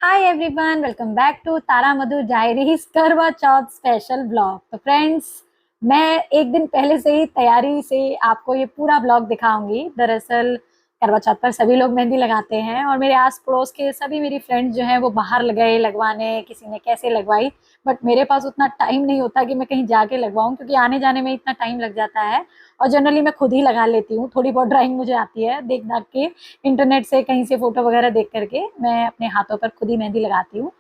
Hi everyone, welcome back to Tara Madhu diaries Karva Chauth special blog. तो friends, मैं एक दिन पहले से ही तैयारी से आपको ये पूरा ब्लॉग दिखाऊंगी। दरअसल करवा चौथ पर सभी लोग मेहंदी लगाते हैं और मेरे आस पड़ोस के सभी मेरी फ्रेंड्स जो हैं वो बाहर गए लगवाने, किसी ने कैसे लगवाई। बट मेरे पास उतना टाइम नहीं होता कि मैं कहीं जाके लगवाऊं, क्योंकि आने जाने में इतना टाइम लग जाता है। और जनरली मैं खुद ही लगा लेती हूँ। थोड़ी बहुत ड्राइंग मुझे आती है देख दाख के, इंटरनेट से कहीं से फोटो वगैरह देख करके मैं अपने हाथों पर खुद ही मेहंदी लगाती हूँ।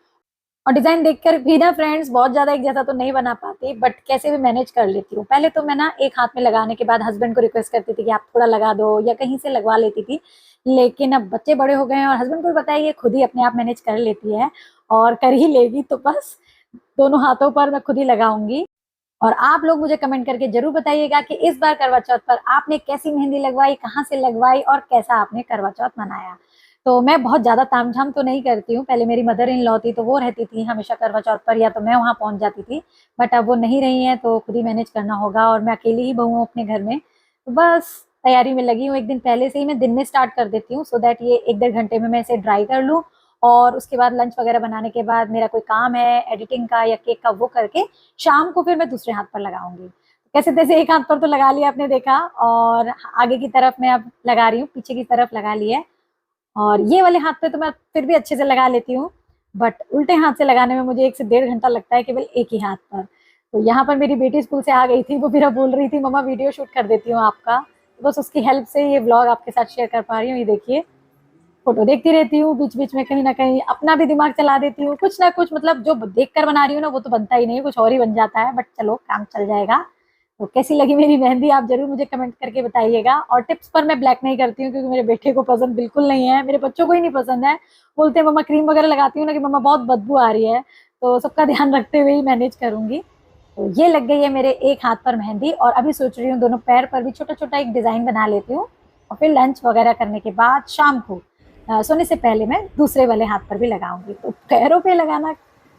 और डिजाइन देखकर भी ना फ्रेंड्स, बहुत ज्यादा एक जैसा तो नहीं बना पाती, बट कैसे भी मैनेज कर लेती हूँ। पहले तो मैं ना एक हाथ में लगाने के बाद हस्बैंड को रिक्वेस्ट करती थी कि आप थोड़ा लगा दो, या कहीं से लगवा लेती थी। लेकिन अब बच्चे बड़े हो गए हैं और हस्बैंड को भी पता है ये खुद ही अपने आप मैनेज कर लेती है और कर ही लेगी, तो बस दोनों हाथों पर मैं खुद ही लगाऊंगी। और आप लोग मुझे कमेंट करके जरूर बताइएगा कि इस बार करवा चौथ पर आपने कैसी मेहंदी लगवाई, कहाँ से लगवाई और कैसा आपने करवा चौथ मनाया। तो मैं बहुत ज्यादा तामझाम तो नहीं करती हूँ। पहले मेरी मदर इन लॉ थी तो वो रहती थी हमेशा करवा चौथ पर, या तो मैं वहां पहुंच जाती थी। बट अब वो नहीं रही है तो खुद ही मैनेज करना होगा और मैं अकेली ही बहू हूँ अपने घर में। तो बस तैयारी में लगी हूँ। एक दिन पहले से ही मैं दिन में स्टार्ट कर देती हूँ, सो दैट ये एक डेढ़ घंटे में मैं इसे ड्राई कर लूँ। और उसके बाद लंच वगैरह बनाने के बाद मेरा कोई काम है एडिटिंग का या केक का, वो करके शाम को फिर मैं दूसरे हाथ पर लगाऊंगी। कैसे तैसे एक हाथ पर तो लगा लिया आपने देखा, और आगे की तरफ मैं अब लगा रही हूँ, पीछे की तरफ लगा ली है। और ये वाले हाथ पे तो मैं फिर भी अच्छे से लगा लेती हूँ। बट उल्टे हाथ से लगाने में मुझे 1 से 1.5 घंटा लगता है केवल एक ही हाथ पर। तो यहाँ पर मेरी बेटी स्कूल से आ गई थी, वो फिर बोल रही थी मम्मा वीडियो शूट कर देती हूँ आपका। तो बस उसकी हेल्प से ये व्लॉग आपके साथ शेयर कर पा रही हूँ। ये देखिए, फोटो देखती रहती हूँ, बीच बीच में कहीं ना कहीं अपना भी दिमाग चला देती हूँ, कुछ ना कुछ। मतलब जो देख कर बना रही हूँ ना वो तो बनता ही नहीं, कुछ और ही बन जाता है। बट चलो, काम चल जाएगा। तो कैसी लगी मेरी मेहंदी आप जरूर मुझे कमेंट करके बताइएगा। और टिप्स पर मैं ब्लैक नहीं करती हूँ, क्योंकि मेरे बेटे को पसंद बिल्कुल नहीं है, मेरे बच्चों को ही नहीं पसंद है। बोलते हैं मम्मा क्रीम वगैरह लगाती हूँ ना कि मम्मा बहुत बदबू आ रही है। तो सबका ध्यान रखते हुए ही मैनेज करूंगी। तो ये लग गई है मेरे एक हाथ पर मेहंदी, और अभी सोच रही हूँ दोनों पैर पर भी छोटा छोटा एक डिजाइन बना लेती हूँ। और फिर लंच वगैरह करने के बाद शाम को सोने से पहले मैं दूसरे वाले हाथ पर भी लगाऊंगी। तो पैरों पे लगाना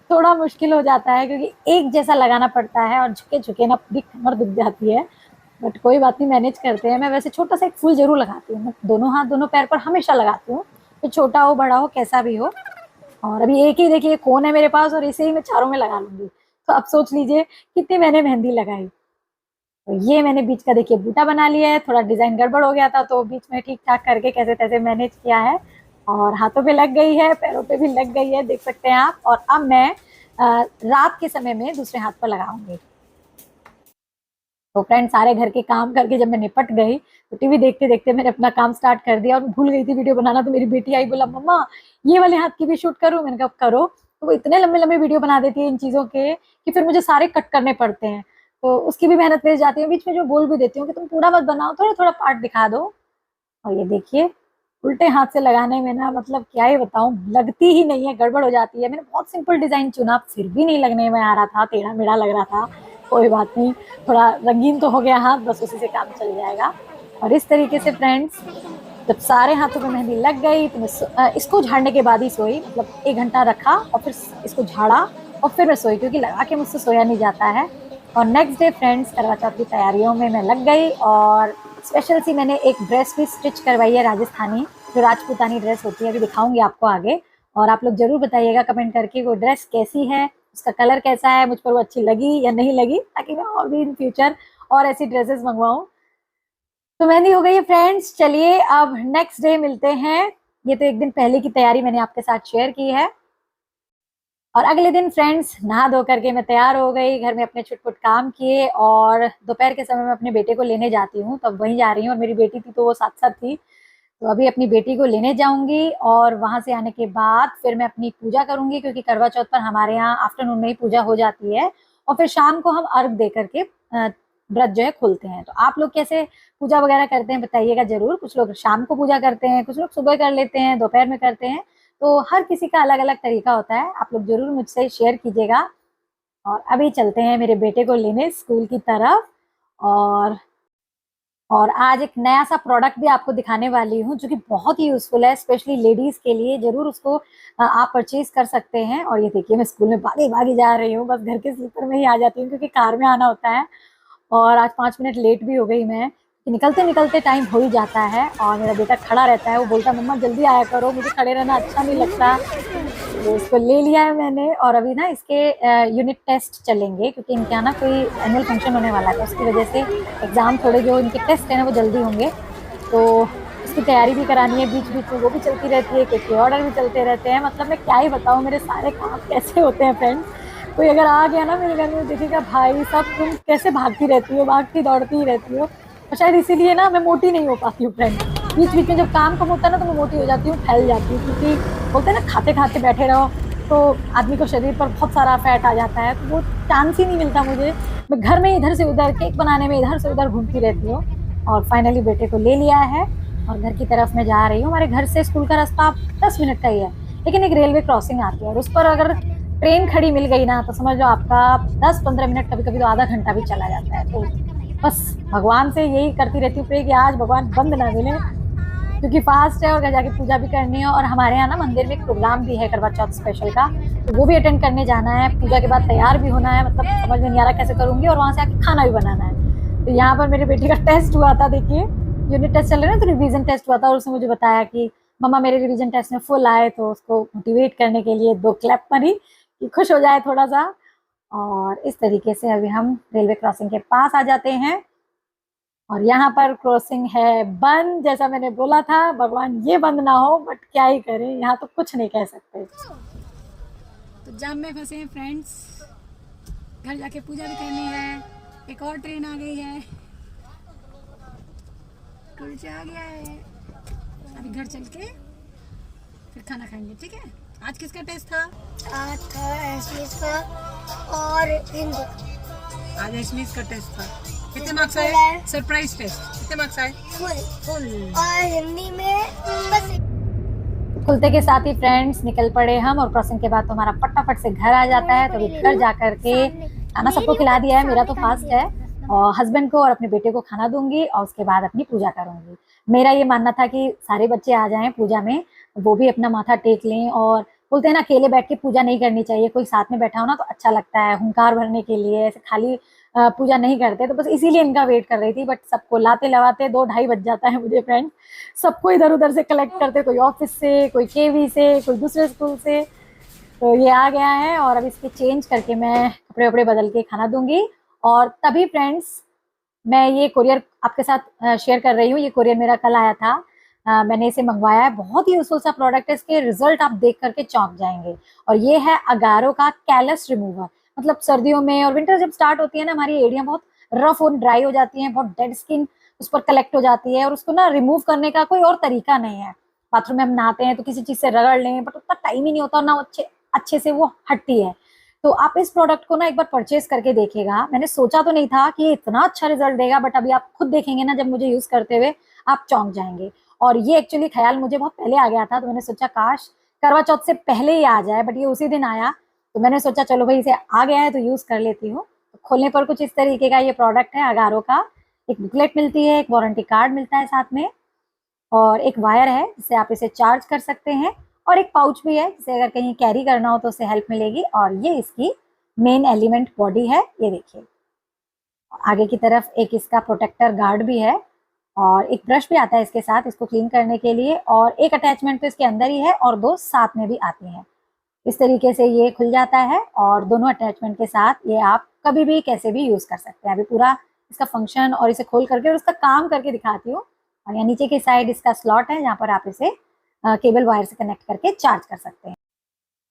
थोड़ा मुश्किल हो जाता है, क्योंकि एक जैसा लगाना पड़ता है और झुके झुके ना पूरी कमर दुख जाती है। बट कोई बात नहीं, मैनेज करते हैं। मैं वैसे छोटा सा एक फूल जरूर लगाती हूँ, मैं दोनों हाथ दोनों पैर पर हमेशा लगाती हूँ, तो छोटा हो बड़ा हो कैसा भी हो। और अभी एक ही देखिए कोन है मेरे पास, और इसे ही मैं चारों में लगा लूंगी। तो अब सोच लीजिए कितनी मैंने मेहंदी लगाई। तो ये मैंने बीच का देखिए बूटा बना लिया है, थोड़ा डिजाइन गड़बड़ हो गया था तो बीच में ठीक ठाक करके कैसे तैसे मैनेज किया है। और हाथों पे लग गई है, पैरों पे भी लग गई है, देख सकते हैं आप। और अब मैं रात के समय में दूसरे हाथ पर लगाऊंगी। तो फ्रेंड, सारे घर के काम करके जब मैं निपट गई तो टीवी देखते देखते मैंने अपना काम स्टार्ट कर दिया, और मैं भूल गई थी वीडियो बनाना। तो मेरी बेटी आई, बोला मम्मा ये वाले हाथ की भी शूट करूं। मैंने कहा करो। तो वो इतने लंबे लंबे वीडियो बना देती है इन चीजों के कि फिर मुझे सारे कट करने पड़ते हैं। तो उसकी भी मेहनत वेस्ट जाती है। बीच में जो बोल भी देती हूँ कि तुम पूरा मत बनाओ, थोड़ा थोड़ा पार्ट दिखा दो। और ये देखिए, उल्टे हाथ से लगाने में ना, मतलब क्या ही बताऊं, लगती ही नहीं है, गड़बड़ हो जाती है। मैंने बहुत सिंपल डिजाइन चुना, फिर भी नहीं लगने में आ रहा था, टेढ़ा मेढ़ा लग रहा था। कोई बात नहीं, थोड़ा रंगीन तो हो गया हाथ, बस उसी से काम चल जाएगा। और इस तरीके से फ्रेंड्स, जब सारे हाथों पे मेहंदी लग गई तो मैं इसको झाड़ने के बाद ही सोई। मतलब 1 घंटा रखा और फिर इसको झाड़ा और फिर मैं सोई, क्योंकि लगा के मुझसे सोया नहीं जाता है। और नेक्स्ट डे फ्रेंड्स, करवा चौथ की तैयारियों में मैं लग गई। और स्पेशल सी मैंने एक ड्रेस भी स्टिच करवाई है, राजस्थानी, जो राजपूतानी ड्रेस होती है, अभी दिखाऊंगी आपको आगे। और आप लोग जरूर बताइएगा कमेंट करके वो ड्रेस कैसी है, उसका कलर कैसा है, मुझ पर वो अच्छी लगी या नहीं लगी, ताकि मैं और भी इन फ्यूचर और ऐसी ड्रेसेस मंगवाऊं। तो मेहंदी हो गई है फ्रेंड्स, चलिए अब नेक्स्ट डे मिलते हैं। ये तो एक दिन पहले की तैयारी मैंने आपके साथ शेयर की है। और अगले दिन फ्रेंड्स, नहा धो करके मैं तैयार हो गई, घर में अपने छुटपुट काम किए, और दोपहर के समय में अपने बेटे को लेने जाती हूँ, तब वहीं जा रही हूँ। और मेरी बेटी थी तो वो साथ साथ थी। तो अभी अपनी बेटी को लेने जाऊंगी, और वहां से आने के बाद फिर मैं अपनी पूजा करूंगी, क्योंकि करवा चौथ पर हमारे यहाँ आफ्टरनून में ही पूजा हो जाती है। और फिर शाम को हम अर्घ दे करके व्रत जो है खोलते हैं। तो आप लोग कैसे पूजा वगैरह करते हैं बताइएगा जरूर। कुछ लोग शाम को पूजा करते हैं, कुछ लोग सुबह कर लेते हैं, दोपहर में करते हैं। तो हर किसी का अलग अलग तरीका होता है, आप लोग जरूर मुझसे शेयर कीजिएगा। और अभी चलते हैं मेरे बेटे को लेने स्कूल की तरफ। और और आज एक नया सा प्रोडक्ट भी आपको दिखाने वाली हूँ, जो कि बहुत ही यूजफुल है, स्पेशली लेडीज के लिए। जरूर उसको आप परचेज कर सकते हैं। और ये देखिए, मैं स्कूल में भागी भागी जा रही हूँ, बस घर के स्लीपर में ही आ जाती हूँ, क्योंकि कार में आना होता है। और आज 5 मिनट लेट भी हो गई मैं, कि निकलते निकलते टाइम हो ही जाता है और मेरा बेटा खड़ा रहता है, वो बोलता है मम्मा जल्दी आया करो, मुझे खड़े रहना अच्छा नहीं लगता। तो इसको ले लिया है मैंने और अभी ना इसके यूनिट टेस्ट चलेंगे क्योंकि इनके यहाँ ना कोई एनुअल फंक्शन होने वाला है, तो उसकी वजह से एग्ज़ाम थोड़े जो इनके टेस्ट है ना वो जल्दी होंगे, तो उसकी तैयारी भी करानी है। बीच बीच में वो भी चलती रहती है, क्योंकि ऑर्डर भी चलते रहते हैं। मतलब मैं क्या ही बताऊँ मेरे सारे काम कैसे होते हैं फ्रेंड्स। कोई अगर आ गया ना मेरे घर में देखेगा भाई सब तुम कैसे भागती रहती हो, भागती दौड़ती ही रहती हो। और शायद इसीलिए ना मैं मोटी नहीं हो पाती हूँ फ्रेंड। बीच बीच में जब काम कम होता है ना तो मैं मोटी हो जाती हूँ, फैल जाती हूँ, क्योंकि बोलते हैं ना खाते खाते बैठे रहो तो आदमी को शरीर पर बहुत सारा फैट आ जाता है, तो वो चांस ही नहीं मिलता मुझे। मैं घर में इधर से उधर केक बनाने में इधर से उधर घूमती रहती हूँ। और फाइनली बेटे को ले लिया है और घर की तरफ मैं जा रही हूँ। हमारे घर से स्कूल का रास्ता 10 मिनट का ही है, लेकिन एक रेलवे क्रॉसिंग आती है और उस पर अगर ट्रेन खड़ी मिल गई ना तो समझ लो आपका 10-15 मिनट, कभी कभी तो आधा घंटा भी चला जाता है। तो बस भगवान से यही करती रहती हूँ प्रे कि आज भगवान बंद ना मिले, क्योंकि फास्ट है और घर जाके पूजा भी करनी है। और हमारे यहाँ ना मंदिर में एक प्रोग्राम भी है करवा चौथ स्पेशल का, तो वो भी अटेंड करने जाना है। पूजा के बाद तैयार भी होना है, मतलब समझ में नहीं आ रहा कैसे करूँगी, और वहाँ से आके खाना भी बनाना है। तो यहाँ पर मेरे बेटे का टेस्ट हुआ था, देखिए यूनिट टेस्ट चल रहे हैं, तो रिवीजन टेस्ट हुआ था और उसने मुझे बताया कि मम्मा मेरे रिवीजन टेस्ट में फुल आए, तो उसको मोटिवेट करने के लिए 2 क्लैप मारी कि खुश हो जाए थोड़ा सा। और इस तरीके से अभी हम रेलवे क्रॉसिंग के पास आ जाते हैं और यहाँ पर क्रॉसिंग है बंद। जैसा मैंने बोला था भगवान ये बंद ना हो, बट क्या ही करें, यहाँ तो कुछ नहीं कह सकते। तो जाम में फंसे हैं फ्रेंड्स, घर जाके पूजा भी करनी है। एक और ट्रेन आ गई है, कुलचा आ गया है। अभी घर चल के फिर खाना खाएंगे, ठीक है। आज किसका टेस्ट था? आज था एसमीस का और हिंदी। आज एसमीस का टेस्ट था। कितने मार्क्स आए? Surprise test. कितने मार्क्स आए? फुल। और हिंदी में बस। खुलते के साथ ही फ्रेंड्स निकल पड़े हम, और क्रॉसिंग के बाद तो हमारा फटाफट से घर आ जाता है। तो घर जा करके खाना सबको खिला दिया है, मेरा तो फास्ट है, और हस्बैंड को और अपने बेटे को खाना दूंगी और उसके बाद अपनी पूजा करूंगी। मेरा ये मानना था कि सारे बच्चे आ जाएं पूजा में, वो भी अपना माथा टेक लें। और बोलते हैं ना अकेले बैठ के पूजा नहीं करनी चाहिए, कोई साथ में बैठा हो ना तो अच्छा लगता है, हुंकार भरने के लिए। ऐसे खाली पूजा नहीं करते, तो बस इसीलिए इनका वेट कर रही थी। बट सबको लाते लवाते 2-2:30 बज जाता है मुझे फ्रेंड। सबको इधर उधर से कलेक्ट करते, कोई ऑफिस से, कोई केवी से, कोई दूसरे स्कूल से। तो ये आ गया है और अब इसके चेंज करके मैं कपड़े वपड़े बदल के खाना दूंगी। और तभी फ्रेंड्स मैं ये कोरियर आपके साथ शेयर कर रही हूँ। ये कोरियर मेरा कल आया था, मैंने इसे मंगवाया है। बहुत ही यूजफुल सा प्रोडक्ट है, इसके रिजल्ट आप देख करके चौंक जाएंगे। और ये है अगारो का कैलस रिमूवर। मतलब सर्दियों में और विंटर जब स्टार्ट होती है ना, हमारी एड़ियाँ बहुत रफ और ड्राई हो जाती हैं, बहुत डेड स्किन उस पर कलेक्ट हो जाती है, और उसको ना रिमूव करने का कोई और तरीका नहीं है। बाथरूम में हम नहाते हैं तो किसी चीज से रगड़ लें, बट उतना टाइम ही नहीं होता, ना अच्छे से वो हटती है। तो आप इस प्रोडक्ट को ना एक बार परचेज करके देखिएगा। मैंने सोचा तो नहीं था कि ये इतना अच्छा रिजल्ट देगा, बट अभी आप खुद देखेंगे ना जब मुझे यूज करते हुए, आप चौंक जाएंगे। और ये एक्चुअली ख्याल मुझे बहुत पहले आ गया था, तो मैंने सोचा काश करवा चौथ से पहले ही आ जाए, बट ये उसी दिन आया। तो मैंने सोचा चलो भाई इसे आ गया है तो यूज कर लेती हूँ। तो खोलने पर कुछ इस तरीके का ये प्रोडक्ट है अगारो का। एक बुकलेट मिलती है, एक वारंटी कार्ड मिलता है साथ में, और एक वायर है जिससे आप इसे चार्ज कर सकते हैं, और एक पाउच भी है जिसे अगर कहीं कैरी करना हो तो उसे हेल्प मिलेगी। और ये इसकी मेन एलिमेंट बॉडी है, ये देखिए। आगे की तरफ एक इसका प्रोटेक्टर गार्ड भी है, और एक ब्रश भी आता है इसके साथ इसको क्लीन करने के लिए, और एक अटैचमेंट तो इसके अंदर ही है और 2 साथ में भी आती हैं। इस तरीके से ये खुल जाता है, और दोनों अटैचमेंट के साथ ये आप कभी भी कैसे भी यूज कर सकते हैं। अभी पूरा इसका फंक्शन और इसे खोल करके और उसका काम करके दिखाती हूँ। और यहाँ नीचे की साइड इसका स्लॉट है जहाँ पर आप इसे केबल वायर से कनेक्ट करके चार्ज कर सकते हैं।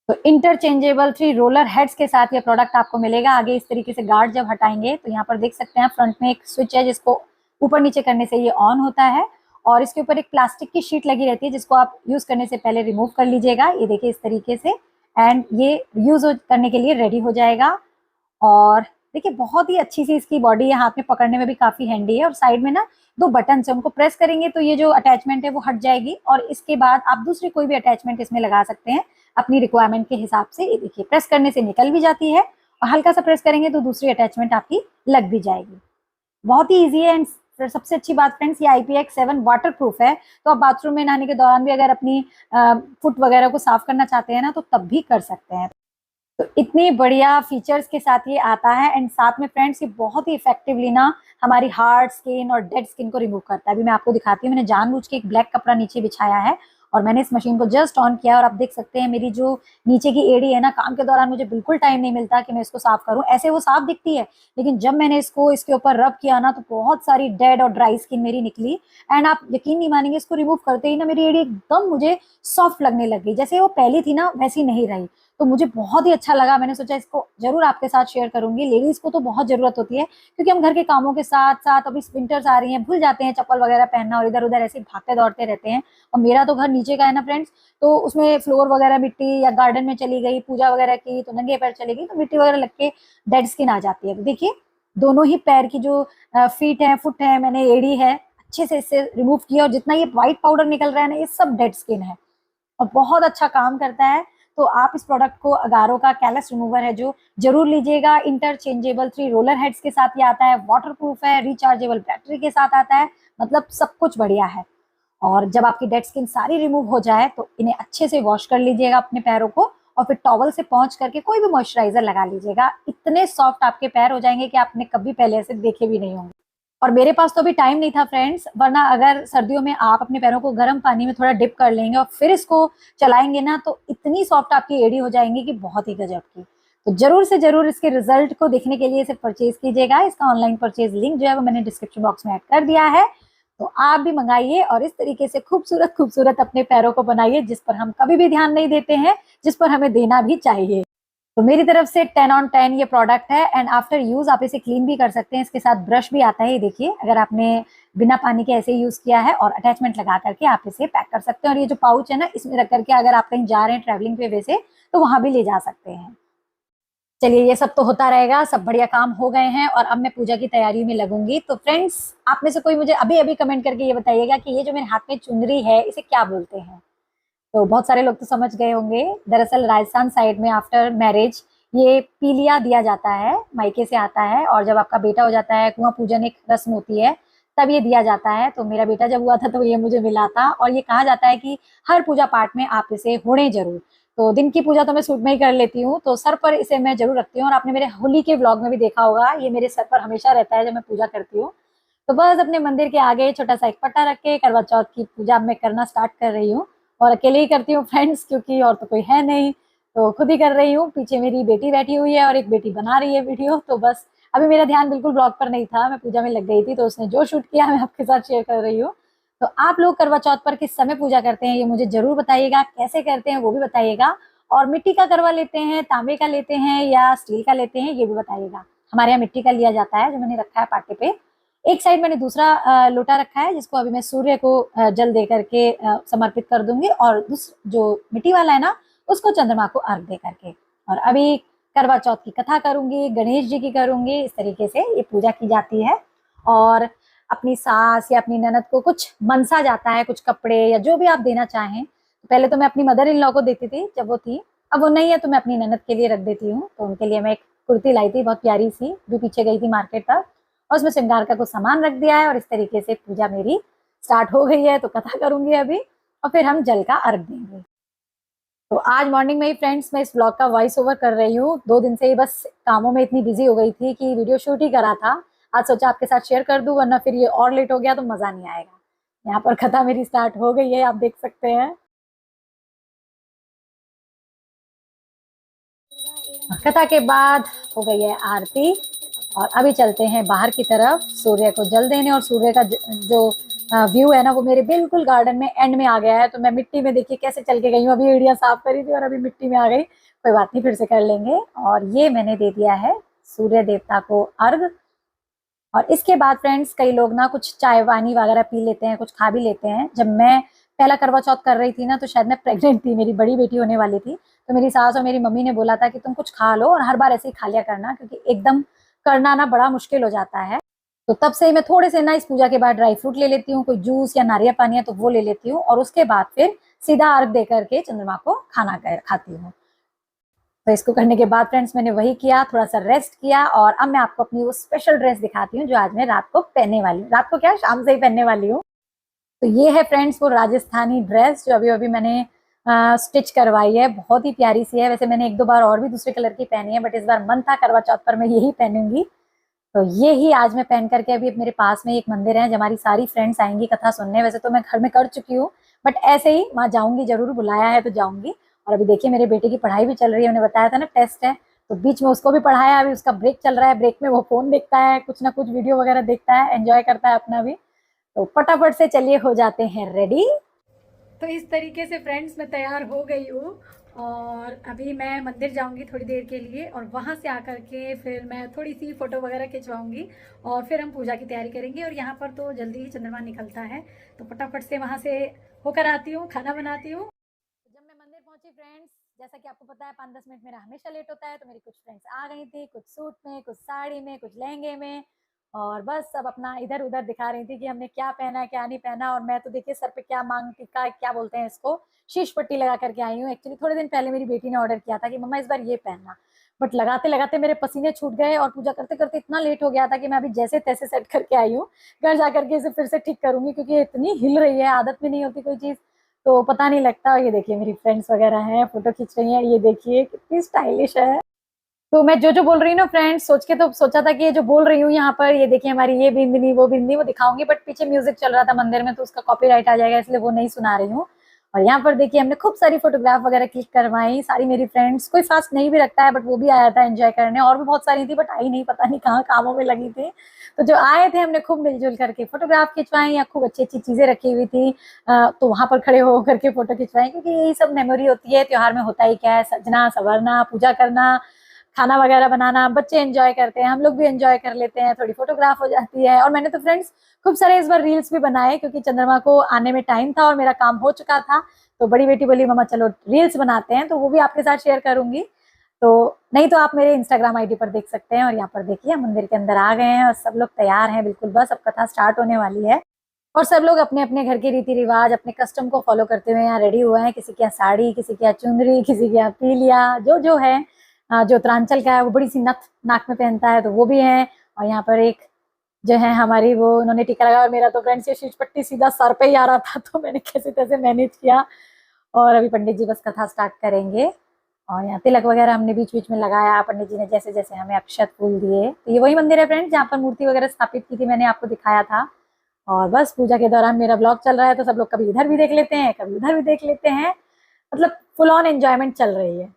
तो इंटरचेंजेबल 3 रोलर हेड्स के साथ ये प्रोडक्ट आपको मिलेगा। आगे इस तरीके से गार्ड जब हटाएंगे तो यहाँ पर देख सकते हैं फ्रंट में एक स्विच है जिसको ऊपर नीचे करने से ये ऑन होता है, और इसके ऊपर एक प्लास्टिक की शीट लगी रहती है जिसको आप यूज करने से पहले रिमूव कर लीजिएगा। ये देखिए इस तरीके से, एंड ये यूज करने के लिए रेडी हो जाएगा। और देखिए बहुत ही अच्छी सी इसकी बॉडी है, हाथ में पकड़ने में भी काफी हैंडी है। और साइड में ना 2 बटन है, उनको प्रेस करेंगे तो ये जो अटैचमेंट है वो हट जाएगी, और इसके बाद आप दूसरी कोई भी अटैचमेंट इसमें लगा सकते हैं अपनी रिक्वायरमेंट के हिसाब से। ये देखिए प्रेस करने से निकल भी जाती है, और हल्का सा प्रेस करेंगे तो दूसरी अटैचमेंट आपकी लग भी जाएगी। बहुत ही ईजी है। एंड सबसे अच्छी बात फ्रेंड्स, ये IPX7 वाटर प्रूफ है, तो आप बाथरूम में नहाने के दौरान भी अगर अपनी फुट वगैरह को साफ करना चाहते हैं ना तो तब भी कर सकते हैं। तो इतनी बढ़िया फीचर्स के साथ ये आता है एंड साथ में फ्रेंड्स ये बहुत ही इफेक्टिवली ना हमारी हार्ड स्किन और डेड स्किन को रिमूव करता है। अभी मैं आपको दिखाती हूँ, मैंने जानबूझ के एक ब्लैक कपड़ा नीचे बिछाया है और मैंने इस मशीन को जस्ट ऑन किया और आप देख सकते हैं मेरी जो नीचे की एड़ी है ना, काम के दौरान मुझे बिल्कुल टाइम नहीं मिलता कि मैं इसको साफ करूं। ऐसे वो साफ दिखती है, लेकिन जब मैंने इसको इसके ऊपर रब किया ना तो बहुत सारी डेड और ड्राई स्किन मेरी निकली। एंड आप यकीन नहीं मानेंगे, इसको रिमूव करते ही ना मेरी एड़ी एकदम मुझे सॉफ्ट लगने लग गई, जैसे वो पहली थी ना वैसी नहीं रही। तो मुझे बहुत ही अच्छा लगा, मैंने सोचा इसको जरूर आपके साथ शेयर करूंगी। लेडीज को तो बहुत जरूरत होती है क्योंकि हम घर के कामों के साथ साथ अभी विंटर्स आ रही हैं, भूल जाते हैं चप्पल वगैरह पहनना और इधर उधर ऐसे भागते दौड़ते रहते हैं। और मेरा तो घर नीचे का है ना फ्रेंड्स, तो उसमें फ्लोर वगैरह मिट्टी या गार्डन में चली गई, पूजा वगैरह की तो नंगे पैर चली गई तो मिट्टी वगैरह लग के डेड स्किन आ जाती है। तो देखिए दोनों ही पैर की जो फीट है, फुट है, मैंने एड़ी है अच्छे से इससे रिमूव किया और जितना ये व्हाइट पाउडर निकल रहा है ना ये सब डेड स्किन है और बहुत अच्छा काम करता है। तो आप इस प्रोडक्ट को अगारो का कैलस रिमूवर है जो जरूर लीजिएगा। इंटरचेंजेबल 3 रोलर हेड्स के साथ ये आता है, वाटरप्रूफ है, रिचार्जेबल बैटरी के साथ आता है, मतलब सब कुछ बढ़िया है। और जब आपकी डेड स्किन सारी रिमूव हो जाए तो इन्हें अच्छे से वॉश कर लीजिएगा अपने पैरों को और फिर टॉवल से पहुंच करके कोई भी मॉइस्चराइजर लगा लीजिएगा। इतने सॉफ्ट आपके पैर हो जाएंगे कि आपने कभी पहले ऐसे देखे भी नहीं होंगे। और मेरे पास तो अभी टाइम नहीं था फ्रेंड्स, वरना अगर सर्दियों में आप अपने पैरों को गर्म पानी में थोड़ा डिप कर लेंगे और फिर इसको चलाएंगे ना तो इतनी सॉफ्ट आपकी एड़ी हो जाएंगी कि बहुत ही गजब की। तो जरूर से जरूर इसके रिजल्ट को देखने के लिए इसे परचेज कीजिएगा। इसका ऑनलाइन परचेज लिंक जो है वो मैंने डिस्क्रिप्शन बॉक्स में ऐड कर दिया है, तो आप भी मंगाइए और इस तरीके से खूबसूरत खूबसूरत अपने पैरों को बनाइए जिस पर हम कभी भी ध्यान नहीं देते हैं, जिस पर हमें देना भी चाहिए। तो मेरी तरफ से 10 on 10 ये प्रोडक्ट है एंड आफ्टर यूज आप इसे क्लीन भी कर सकते हैं। इसके साथ ब्रश भी आता है, ये देखिए, अगर आपने बिना पानी के ऐसे यूज किया है और अटैचमेंट लगा करके आप इसे पैक कर सकते हैं। और ये जो पाउच है ना इसमें रख करके अगर आप कहीं जा रहे हैं ट्रैवलिंग पे वैसे तो वहां भी ले जा सकते हैं। चलिए ये सब तो होता रहेगा, सब बढ़िया काम हो गए हैं और अब मैं पूजा की तैयारी में लगूंगी। तो फ्रेंड्स आप में से कोई मुझे अभी अभी कमेंट करके ये बताइएगा कि ये जो मेरे हाथ में चुनरी है इसे क्या बोलते हैं। तो बहुत सारे लोग तो समझ गए होंगे। दरअसल राजस्थान साइड में आफ्टर मैरिज ये पीलिया दिया जाता है, मायके से आता है और जब आपका बेटा हो जाता है, कुआं पूजन एक रस्म होती है, तब ये दिया जाता है। तो मेरा बेटा जब हुआ था तो ये मुझे मिला था और ये कहा जाता है कि हर पूजा पाठ में आप इसे होने जरूर। तो दिन की पूजा तो मैं सूट में ही कर लेती हूँ, तो सर पर इसे मैं जरूर रखती हूँ और आपने मेरे होली के व्लॉग में भी देखा होगा ये मेरे सर पर हमेशा रहता है जब मैं पूजा करती हूँ। तो बस अपने मंदिर के आगे छोटा सा एक पट्टा रख के करवा चौथ की पूजा मैं करना स्टार्ट कर रही हूँ और अकेले ही करती हूँ फ्रेंड्स, क्योंकि और तो कोई है नहीं, तो खुद ही कर रही हूँ। पीछे मेरी बेटी बैठी हुई है और एक बेटी बना रही है वीडियो। तो बस अभी मेरा ध्यान बिल्कुल ब्लॉग पर नहीं था, मैं पूजा में लग गई थी, तो उसने जो शूट किया मैं आपके साथ शेयर कर रही हूँ। तो आप लोग करवा चौथ पर किस समय पूजा करते हैं ये मुझे जरूर बताइएगा, कैसे करते हैं वो भी बताइएगा। और मिट्टी का करवा लेते हैं, तांबे का लेते हैं या स्टील का लेते हैं ये भी बताइएगा। हमारे यहाँ मिट्टी का लिया जाता है जो मैंने रखा है पाटे पे। एक साइड मैंने दूसरा लोटा रखा है जिसको अभी मैं सूर्य को जल दे करके समर्पित कर दूंगी और जो मिट्टी वाला है ना उसको चंद्रमा को अर्घ दे करके। और अभी करवा चौथ की कथा करूंगी, गणेश जी की करूंगी, इस तरीके से ये पूजा की जाती है। और अपनी सास या अपनी ननद को कुछ मनसा जाता है, कुछ कपड़े या जो भी आप देना चाहें। तो पहले तो मैं अपनी मदर इन लॉ को देती थी जब वो थी, अब वो नहीं है तो मैं अपनी ननद के लिए रख देती हूँ। तो उनके लिए मैं एक कुर्ती लाई थी बहुत प्यारी सी, भी पीछे गई थी मार्केट तक और उसमें श्रृंगार का कुछ सामान रख दिया है और इस तरीके से पूजा मेरी स्टार्ट हो गई है। तो कथा करूंगी अभी और फिर हम जल का अर्घ देंगे। तो आज मॉर्निंग में ही फ्रेंड्स मैं इस ब्लॉग का वॉइस ओवर कर रही हूँ। 2 दिन से ही बस कामों में इतनी बिजी हो गई थी कि वीडियो शूट ही करा था, आज सोचा आपके साथ शेयर कर दूं, वरना फिर ये और लेट हो गया तो मजा नहीं आएगा। यहाँ पर कथा मेरी स्टार्ट हो गई है, आप देख सकते हैं। कथा के बाद हो गई है आरती और अभी चलते हैं बाहर की तरफ सूर्य को जल देने। और सूर्य का जो व्यू है ना वो मेरे बिल्कुल गार्डन में एंड में आ गया है। तो मैं मिट्टी में देखिए कैसे चल के गई हूँ, अभी एड़िया साफ करी थी और अभी मिट्टी में आ गई। कोई बात नहीं, फिर से कर लेंगे। और ये मैंने दे दिया है सूर्य देवता को अर्घ। और इसके बाद फ्रेंड्स कई लोग ना कुछ चाय पानी वगैरह पी लेते हैं, कुछ खा भी लेते हैं। जब मैं पहला करवा चौथ कर रही थी ना तो शायद मैं प्रेग्नेंट थी, मेरी बड़ी बेटी होने वाली थी। तो मेरी सास और मेरी मम्मी ने बोला था कि तुम कुछ खा लो और हर बार ऐसे ही खा लिया करना, क्योंकि एकदम करना ना बड़ा मुश्किल हो जाता है। तो तब से मैं थोड़े से ना इस पूजा के बाद ड्राई फ्रूट ले लेती हूँ, कोई जूस या नारियल पानी है तो वो ले लेती हूँ और उसके बाद फिर सीधा अर्घ दे करके चंद्रमा को खाना खाती हूँ। तो इसको करने के बाद फ्रेंड्स मैंने वही किया, थोड़ा सा रेस्ट किया और अब मैं आपको अपनी वो स्पेशल ड्रेस दिखाती हूँ जो आज मैं रात को पहनने वाली हूँ। रात को क्या, शाम से ही पहनने वाली हूँ। तो ये है फ्रेंड्स वो राजस्थानी ड्रेस जो अभी अभी मैंने स्टिच करवाई है, बहुत ही प्यारी सी है। वैसे मैंने एक दो बार और भी दूसरे कलर की पहनी है, बट इस बार मन था करवा चौथ पर मैं यही पहनूंगी। तो ये ही आज मैं पहन करके, अभी मेरे पास में एक मंदिर है जहाँ हमारी सारी फ्रेंड्स आएंगी कथा सुनने। वैसे तो मैं घर में कर चुकी हूँ, बट ऐसे ही वहाँ जाऊंगी जरूर, बुलाया है तो जाऊंगी। और अभी देखिए मेरे बेटे की पढ़ाई भी चल रही है, उन्हें बताया था ना टेस्ट है, तो बीच में उसको भी पढ़ाया। अभी उसका ब्रेक चल रहा है, ब्रेक में वो फोन देखता है, कुछ ना कुछ वीडियो वगैरह देखता है, एंजॉय करता है अपना भी। तो फटाफट से चलिए हो जाते हैं रेडी। तो इस तरीके से फ्रेंड्स मैं तैयार हो गई हूँ, और अभी मैं मंदिर जाऊंगी थोड़ी देर के लिए, और वहाँ से आकर के फिर मैं थोड़ी सी फ़ोटो वगैरह खिंचवाऊंगी, और फिर हम पूजा की तैयारी करेंगे। और यहाँ पर तो जल्दी ही चंद्रमा निकलता है, तो फटाफट से वहाँ से होकर आती हूँ, खाना बनाती हूँ। तो जब मैं मंदिर पहुंची फ्रेंड्स, जैसा कि आपको पता है 5-10 मिनट मेरा हमेशा लेट होता है, तो मेरी कुछ फ्रेंड्स आ गई थी, कुछ सूट में, कुछ साड़ी में, कुछ लहंगे में, और बस सब अपना इधर उधर दिखा रही थी कि हमने क्या पहना है क्या नहीं पहना। और मैं तो देखिए सर पे क्या मांग टीका क्या बोलते हैं इसको, शीश पट्टी लगा करके आई हूँ। एक्चुअली थोड़े दिन पहले मेरी बेटी ने ऑर्डर किया था कि मम्मा इस बार ये पहनना, बट लगाते लगाते मेरे पसीने छूट गए, और पूजा करते करते इतना लेट हो गया था कि मैं अभी जैसे तैसे सेट करके आई हूँ। घर जा करके इसे फिर से ठीक करूंगी, क्योंकि ये इतनी हिल रही है, आदत में नहीं होती कोई चीज़, तो पता नहीं लगता। ये देखिए मेरी फ्रेंड्स वगैरह हैं, फोटो खींच रही हैं, ये देखिए कितनी स्टाइलिश है। तो मैं जो जो बोल रही हूँ ना फ्रेंड्स, सोच के तो सोचा था कि ये जो बोल रही हूँ यहाँ पर, ये देखिए हमारी ये बिंदनी वो बिंदी वो दिखाऊंगी, बट पीछे म्यूजिक चल रहा था मंदिर में, तो उसका कॉपीराइट आ जाएगा, इसलिए वो नहीं सुना रही हूँ। और यहाँ पर देखिए हमने खूब सारी फोटोग्राफ वगैरह क्लिक करवाई, सारी मेरी फ्रेंड्स, कोई फास्ट नहीं भी रखता है, बट वो भी आया था एंजॉय करने। और भी बहुत सारी थी, बट आई नहीं, पता नहीं कहाँ कामों में लगी थी। तो जो आए थे हमने खूब मिलजुल करके फोटोग्राफ खिंचवाई, या खूब अच्छी अच्छी चीजें रखी हुई थी, तो वहां पर खड़े होकर के फोटो खिंचवाई, क्योंकि यही सब मेमोरी होती है त्योहार में। होता ही क्या है, सजना संवरना, पूजा करना, खाना वगैरह बनाना, बच्चे एंजॉय करते हैं, हम लोग भी एंजॉय कर लेते हैं, थोड़ी फोटोग्राफ हो जाती है। और मैंने तो फ्रेंड्स खूब सारे इस बार रील्स भी बनाए, क्योंकि चंद्रमा को आने में टाइम था और मेरा काम हो चुका था। तो बड़ी बेटी बोली मम्मा चलो रील्स बनाते हैं, तो वो भी आपके साथ शेयर करूंगी। तो नहीं तो आप मेरे इंस्टाग्राम आईडी पर देख सकते हैं। और यहाँ पर देखिए हम मंदिर के अंदर आ गए हैं, और सब लोग तैयार हैं बिल्कुल, बस अब कथा स्टार्ट होने वाली है। और सब लोग अपने अपने घर के रीति रिवाज, अपने कस्टम को फॉलो करते हुए यहाँ रेडी हुए हैं। किसी के यहाँ साड़ी, किसी के यहाँ चुनरी, किसी के यहाँ पीलिया, जो जो है। जो उत्तरांचल का है वो बड़ी सी नथ नाक में पहनता है, तो वो भी है। और यहाँ पर एक जो है हमारी, वो उन्होंने टीका लगाया, और मेरा तो फ्रेंड्स ये शीश पट्टी सीधा सर पे ही आ रहा था, तो मैंने कैसे तैसे मैनेज किया। और अभी पंडित जी बस कथा स्टार्ट करेंगे। और यहाँ तिलक वगैरह हमने बीच बीच में लगाया, पंडित जी ने जैसे जैसे हमें अक्षत फूल दिए। तो ये वही मंदिर है फ्रेंड्स जहाँ पर मूर्ति वगैरह स्थापित की थी, मैंने आपको दिखाया था। और बस पूजा के दौरान मेरा ब्लॉग चल रहा है, तो सब लोग कभी इधर भी देख लेते हैं, कभी उधर भी देख लेते हैं, मतलब फुल ऑन एंजॉयमेंट चल रही है।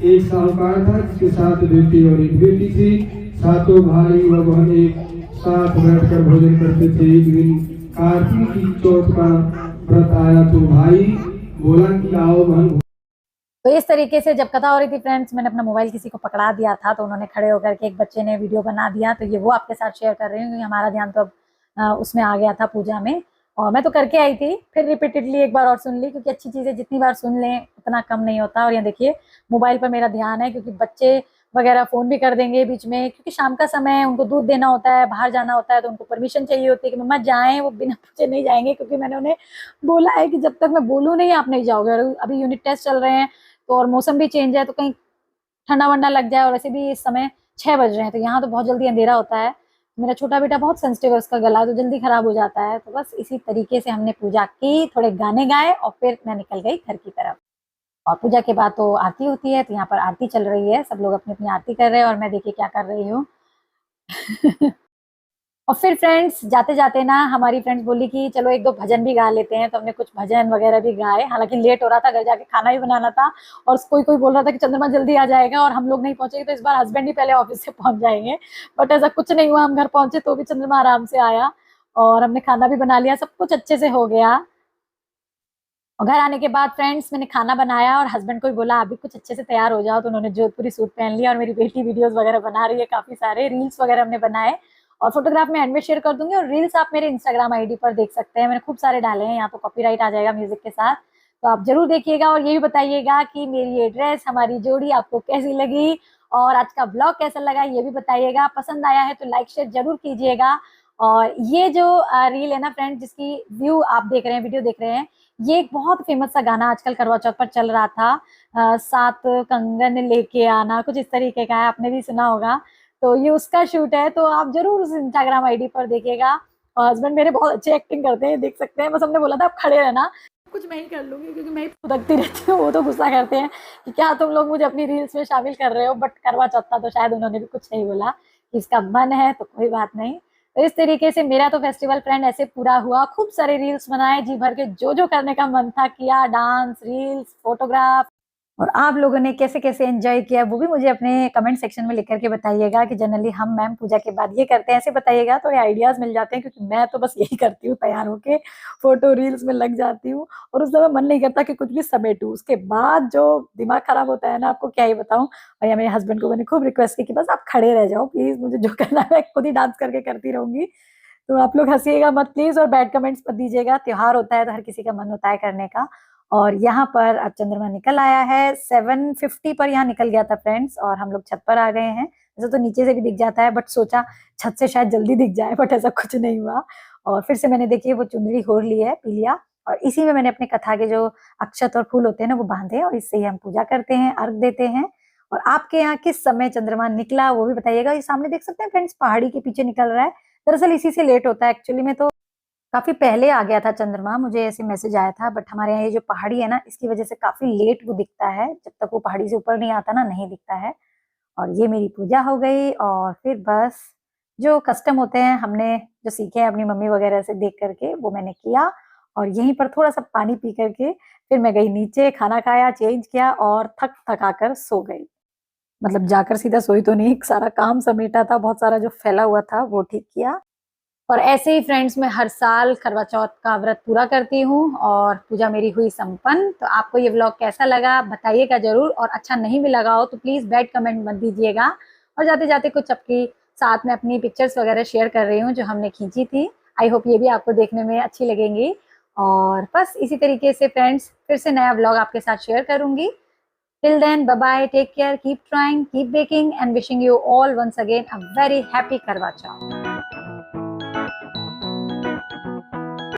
एक साहूकार था जिसके साथ बेटी और एक बेटी थी। सातों भाई व बहन एक साथ बैठकर भोजन करते थे। एक दिन कार्तिक की चौथ का व्रत आया तो भाई बोला कि आओ बहन। तो इस तरीके से जब कथा हो रही थी फ्रेंड्स, मैंने अपना मोबाइल किसी को पकड़ा दिया था, तो उन्होंने खड़े होकर के एक बच्चे ने वीडियो बना दिया, तो ये वो आपके साथ शेयर कर रही हूँ, क्योंकि हमारा ध्यान तो अब उसमें आ गया था पूजा में। और मैं तो करके आई थी, फिर रिपीटेडली एक बार और सुन ली, क्योंकि अच्छी चीज़ें जितनी बार सुन लें उतना कम नहीं होता। और यहाँ देखिए मोबाइल पर मेरा ध्यान है, क्योंकि बच्चे वगैरह फ़ोन भी कर देंगे बीच में, क्योंकि शाम का समय है, उनको दूध देना होता है, बाहर जाना होता है, तो उनको परमिशन चाहिए होती है कि मम्मा जाएं। वो बिना पूछे नहीं जाएंगे, क्योंकि मैंने उन्हें बोला है कि जब तक मैं बोलूँ नहीं आप नहीं जाओगे। और अभी यूनिट टेस्ट चल रहे हैं, तो और मौसम भी चेंज है, तो कहीं ठंडा वंडा लग जाए। और वैसे भी इस समय 6 बज रहे हैं, तो यहाँ तो बहुत जल्दी अंधेरा होता है। मेरा छोटा बेटा बहुत सेंसिटिव है, उसका गला तो जल्दी खराब हो जाता है। तो बस इसी तरीके से हमने पूजा की, थोड़े गाने गाए, और फिर मैं निकल गई घर की तरफ। और पूजा के बाद तो आरती होती है, तो यहाँ पर आरती चल रही है, सब लोग अपनी अपनी आरती कर रहे हैं, और मैं देखिए क्या कर रही हूँ। और फिर फ्रेंड्स जाते जाते ना हमारी फ्रेंड्स बोली कि चलो एक दो भजन भी गा लेते हैं, तो हमने कुछ भजन वगैरह भी गाए। हालांकि लेट हो रहा था, घर जाके खाना भी बनाना था, और कोई कोई बोल रहा था कि चंद्रमा जल्दी आ जाएगा और हम लोग नहीं पहुंचेंगे, तो इस बार हस्बैंड ही पहले ऑफिस से पहुंच जाएंगे। बट ऐसा कुछ नहीं हुआ, हम घर पहुंचे तो भी चंद्रमा आराम से आया, और हमने खाना भी बना लिया, सब कुछ अच्छे से हो गया। और घर आने के बाद फ्रेंड्स मैंने खाना बनाया, और हस्बैंड को भी बोला अभी कुछ अच्छे से तैयार हो जाओ, तो उन्होंने जोधपुरी सूट पहन लिया। और मेरी बेटी वीडियोस वगैरह बना रही है, काफी सारे रील्स वगैरह हमने बनाए, और फोटोग्राफ मैं एंड में शेयर कर दूंगी। और रील्स आप मेरे इंस्टाग्राम आईडी पर देख सकते हैं, मैंने खूब सारे डाले हैं, यहाँ तो कॉपीराइट आ जाएगा म्यूजिक के साथ, तो आप जरूर देखिएगा। और ये भी बताइएगा कि मेरी ये ड्रेस, हमारी जोड़ी आपको कैसी लगी, और आज का ब्लॉग कैसा लगा ये भी बताइएगा। पसंद आया है तो लाइक शेयर जरूर कीजिएगा। और ये जो रील है ना फ्रेंड, जिसकी व्यू आप देख रहे हैं, वीडियो देख रहे हैं, ये एक बहुत फेमस सा गाना आजकल करवा चौथ पर चल रहा था, सात कंगन लेके आना, कुछ इस तरीके का है, आपने भी सुना होगा। तो ये उसका शूट है, तो आप जरूर उस इंस्टाग्राम आईडी पर देखिएगा। और हस्बैंड मेरे बहुत अच्छी एक्टिंग करते हैं, देख सकते हैं। बस हमने बोला था आप खड़े रहना, कुछ मैं ही कर लूंगी क्योंकि मैं ही फुदकती रहती हूँ। वो तो गुस्सा करते हैं कि क्या तुम लोग मुझे अपनी रील्स में शामिल कर रहे हो, बट करवा चौथ था तो शायद उन्होंने भी कुछ नहीं बोला कि इसका मन है तो कोई बात नहीं। तो इस तरीके से मेरा तो फेस्टिवल फ्रेंड ऐसे पूरा हुआ। खूब सारे रील्स बनाए, जी भर के जो जो करने का मन था किया, डांस, रील्स, फोटोग्राफ। और आप लोगों ने कैसे कैसे एंजॉय किया वो भी मुझे अपने कमेंट सेक्शन में लिख करके बताइएगा कि जनरली हम मैम पूजा के बाद ये करते हैं, ऐसे बताइएगा, थोड़े आइडियाज मिल जाते हैं। क्योंकि मैं तो बस यही करती हूँ, तैयार होके फोटो रील्स में लग जाती हूँ और उस समय मन नहीं करता कि कुछ भी समेटूं। उसके बाद जो दिमाग खराब होता है ना, आपको क्या ही बताऊं। और या मेरे हस्बैंड को मैंने खूब रिक्वेस्ट की कि बस आप खड़े रह जाओ प्लीज, मुझे जो करना है मैं खुद ही डांस करके करती रहूंगी। तो आप लोग हंसिएगा मत प्लीज और बैड कमेंट्स मत दीजिएगा। त्योहार होता है तो हर किसी का मन होता है करने का। और यहाँ पर अब चंद्रमा निकल आया है, 7:50 पर यहाँ निकल गया था फ्रेंड्स, और हम लोग छत पर आ गए हैं। ऐसा तो नीचे से भी दिख जाता है, बट सोचा छत से शायद जल्दी दिख जाए, बट ऐसा कुछ नहीं हुआ। और फिर से मैंने देखिए वो चुंदड़ी ओढ़ ली है पीलिया, और इसी में मैंने अपने कथा के जो अक्षत और फूल होते हैं ना वो बांधे, और इससे ही हम पूजा करते हैं, अर्घ देते हैं। और आपके यहाँ किस समय चंद्रमा निकला वो भी बताइएगा। ये सामने देख सकते हैं फ्रेंड्स, पहाड़ी के पीछे निकल रहा है। दरअसल इसी से लेट होता है, एक्चुअली में तो काफी पहले आ गया था चंद्रमा, मुझे ऐसे मैसेज आया था, बट हमारे यहाँ ये जो पहाड़ी है ना इसकी वजह से काफी लेट वो दिखता है। जब तक वो पहाड़ी से ऊपर नहीं आता ना नहीं दिखता है। और ये मेरी पूजा हो गई, और फिर बस जो कस्टम होते हैं हमने जो सीखे हैं अपनी मम्मी वगैरह से देख करके वो मैंने किया। और यहीं पर थोड़ा सा पानी पी करके फिर मैं गई नीचे, खाना खाया, चेंज किया और थक थका कर सो गई। मतलब जाकर सीधा सोई तो नहीं, सारा काम समेटा था, बहुत सारा जो फैला हुआ था वो ठीक किया। और ऐसे ही फ्रेंड्स मैं हर साल करवा चौथ का व्रत पूरा करती हूँ और पूजा मेरी हुई संपन्न। तो आपको ये व्लॉग कैसा लगा बताइएगा जरूर, और अच्छा नहीं भी लगा हो तो प्लीज़ बैड कमेंट मत दीजिएगा। और जाते जाते कुछ आपकी साथ में अपनी पिक्चर्स वगैरह शेयर कर रही हूँ जो हमने खींची थी। आई होप ये भी आपको देखने में अच्छी लगेंगी। और बस इसी तरीके से फ्रेंड्स फिर से नया व्लॉग आपके साथ शेयर करूंगी। Till then, bye bye, take care, keep trying, keep baking, and wishing you all once again a very happy Karwa Chauth.